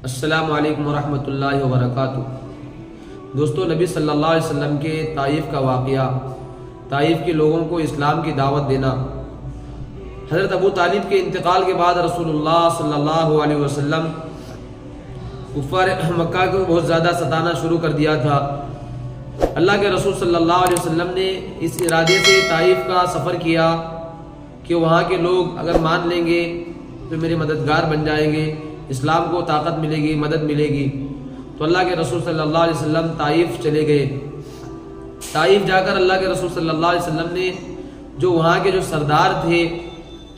السلام علیکم ورحمۃ اللہ وبرکاتہ۔ دوستو، نبی صلی اللہ علیہ وسلم کے طائف کا واقعہ، طائف کے لوگوں کو اسلام کی دعوت دینا۔ حضرت ابو طالب کے انتقال کے بعد رسول اللہ صلی اللہ علیہ وسلم کفار مکہ کو بہت زیادہ ستانا شروع کر دیا تھا۔ اللہ کے رسول صلی اللہ علیہ وسلم نے اس ارادے سے طائف کا سفر کیا کہ وہاں کے لوگ اگر مان لیں گے تو میرے مددگار بن جائیں گے، اسلام کو طاقت ملے گی، مدد ملے گی۔ تو اللہ کے رسول صلی اللہ علیہ وسلم طائف چلے گئے۔ طائف جا کر اللہ کے رسول صلی اللہ علیہ وسلم نے جو وہاں کے جو سردار تھے،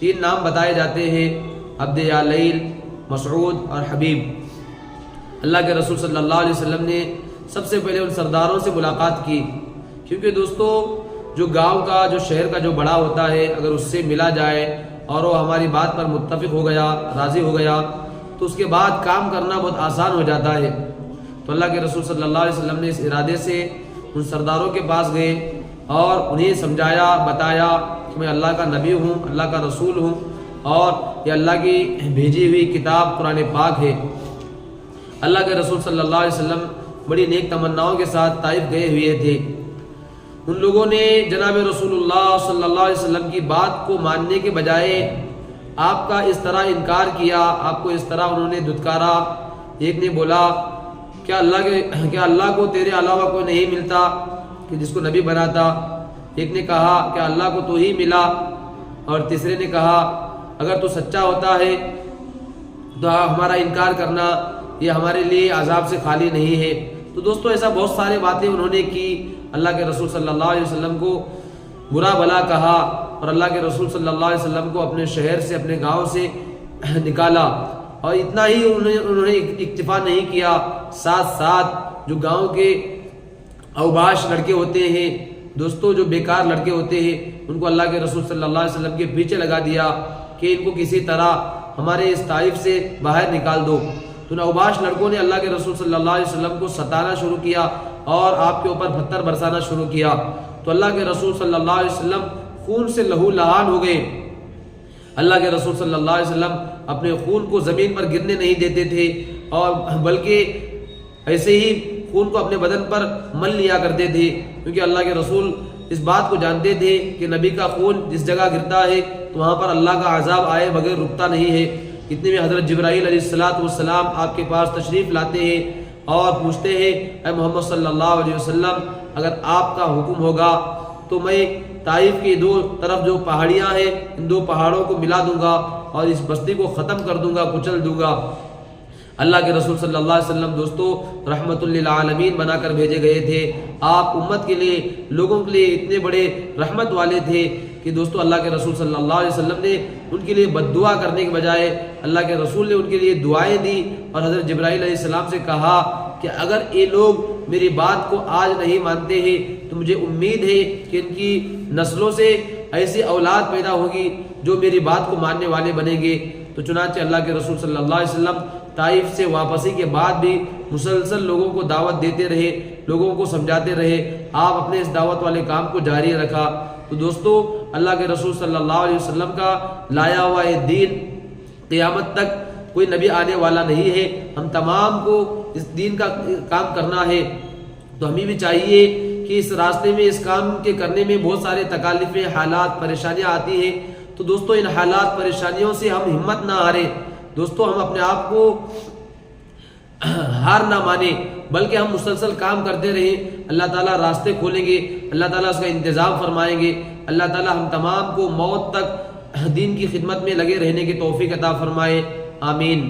3 نام بتائے جاتے ہیں، عبد یا لیل، مسعود اور حبیب۔ اللہ کے رسول صلی اللہ علیہ وسلم نے سب سے پہلے ان سرداروں سے ملاقات کی، کیونکہ دوستو جو گاؤں کا، جو شہر کا جو بڑا ہوتا ہے، اگر اس سے ملا جائے اور وہ ہماری بات پر متفق ہو گیا، راضی ہو گیا، تو اس کے بعد کام کرنا بہت آسان ہو جاتا ہے۔ تو اللہ کے رسول صلی اللہ علیہ وسلم نے اس ارادے سے ان سرداروں کے پاس گئے اور انہیں سمجھایا، بتایا کہ میں اللہ کا نبی ہوں، اللہ کا رسول ہوں، اور یہ اللہ کی بھیجی ہوئی کتاب قرآن پاک ہے۔ اللہ کے رسول صلی اللہ علیہ وسلم بڑی نیک تمناؤں کے ساتھ طائف گئے ہوئے تھے۔ ان لوگوں نے جناب رسول اللہ صلی اللہ علیہ وسلم کی بات کو ماننے کے بجائے آپ کا اس طرح انکار کیا، آپ کو اس طرح انہوں نے دھتکارا۔ ایک نے بولا کیا اللہ کو تیرے علاوہ کوئی نہیں ملتا کہ جس کو نبی بناتا؟ ایک نے کہا کہ اللہ کو تو ہی ملا، اور تیسرے نے کہا اگر تو سچا ہوتا ہے تو ہمارا انکار کرنا یہ ہمارے لیے عذاب سے خالی نہیں ہے۔ تو دوستو ایسا بہت سارے باتیں انہوں نے کی، اللہ کے رسول صلی اللہ علیہ وسلم کو برا بھلا کہا، اور اللہ کے رسول صلی اللہ علیہ وسلم کو اپنے شہر سے، اپنے گاؤں سے نکالا۔ اور اتنا ہی انہوں نے اکتفا نہیں کیا، ساتھ ساتھ جو گاؤں کے اوباش لڑکے ہوتے ہیں، دوستو جو بیکار لڑکے ہوتے ہیں، ان کو اللہ کے رسول صلی اللہ علیہ وسلم کے پیچھے لگا دیا کہ ان کو کسی طرح ہمارے اس طائف سے باہر نکال دو۔ تو ان اوباش لڑکوں نے اللہ کے رسول صلی اللہ علیہ وسلم کو ستانا شروع کیا اور آپ کے اوپر پتھر برسانا شروع کیا۔ تو اللہ کے رسول صلی اللہ علیہ وسلم خون سے لہو لہان ہو گئے۔ اللہ کے رسول صلی اللہ علیہ وسلم اپنے خون کو زمین پر گرنے نہیں دیتے تھے، اور بلکہ ایسے ہی خون کو اپنے بدن پر مل لیا کرتے تھے، کیونکہ اللہ کے رسول اس بات کو جانتے تھے کہ نبی کا خون جس جگہ گرتا ہے تو وہاں پر اللہ کا عذاب آئے بغیر رکتا نہیں ہے۔ اتنے میں حضرت جبرائیل علیہ السلام آپ کے پاس تشریف لاتے ہیں اور پوچھتے ہیں اے محمد صلی اللہ علیہ وسلم، اگر آپ کا حکم ہوگا تو میں طائف کی 2 طرف جو پہاڑیاں ہیں، ان 2 پہاڑوں کو ملا دوں گا اور اس بستی کو ختم کر دوں گا، کچل دوں گا۔ اللہ کے رسول صلی اللہ علیہ وسلم دوستو رحمت للعالمین بنا کر بھیجے گئے تھے۔ آپ امت کے لیے، لوگوں کے لیے اتنے بڑے رحمت والے تھے کہ دوستو اللہ کے رسول صلی اللہ علیہ وسلم نے ان کے لیے بد دعا کرنے کے بجائے اللہ کے رسول نے ان کے لیے دعائیں دی، اور حضرت جبرائیل علیہ السلام سے کہا کہ اگر یہ لوگ میری بات کو آج نہیں مانتے ہیں تو مجھے امید ہے کہ ان کی نسلوں سے ایسی اولاد پیدا ہوگی جو میری بات کو ماننے والے بنیں گے۔ تو چنانچہ اللہ کے رسول صلی اللہ علیہ وسلم طائف سے واپسی کے بعد بھی مسلسل لوگوں کو دعوت دیتے رہے، لوگوں کو سمجھاتے رہے۔ آپ اپنے اس دعوت والے کام کو جاری رکھا۔ تو دوستو اللہ کے رسول صلی اللہ علیہ وسلم کا لایا ہوا یہ دین قیامت تک کوئی نبی آنے والا نہیں ہے، ہم تمام کو اس دین کا کام کرنا ہے۔ تو ہمیں بھی چاہیے کہ اس راستے میں، اس کام کے کرنے میں بہت سارے تکالیفیں، حالات، پریشانیاں آتی ہیں۔ تو دوستو ان حالات، پریشانیوں سے ہم ہمت نہ ہاریں، دوستو ہم اپنے آپ کو ہار نہ مانیں، بلکہ ہم مسلسل کام کرتے رہیں۔ اللہ تعالیٰ راستے کھولیں گے، اللہ تعالیٰ اس کا انتظام فرمائیں گے۔ اللہ تعالیٰ ہم تمام کو موت تک دین کی خدمت میں لگے رہنے کی توفیق عطا فرمائے، آمین۔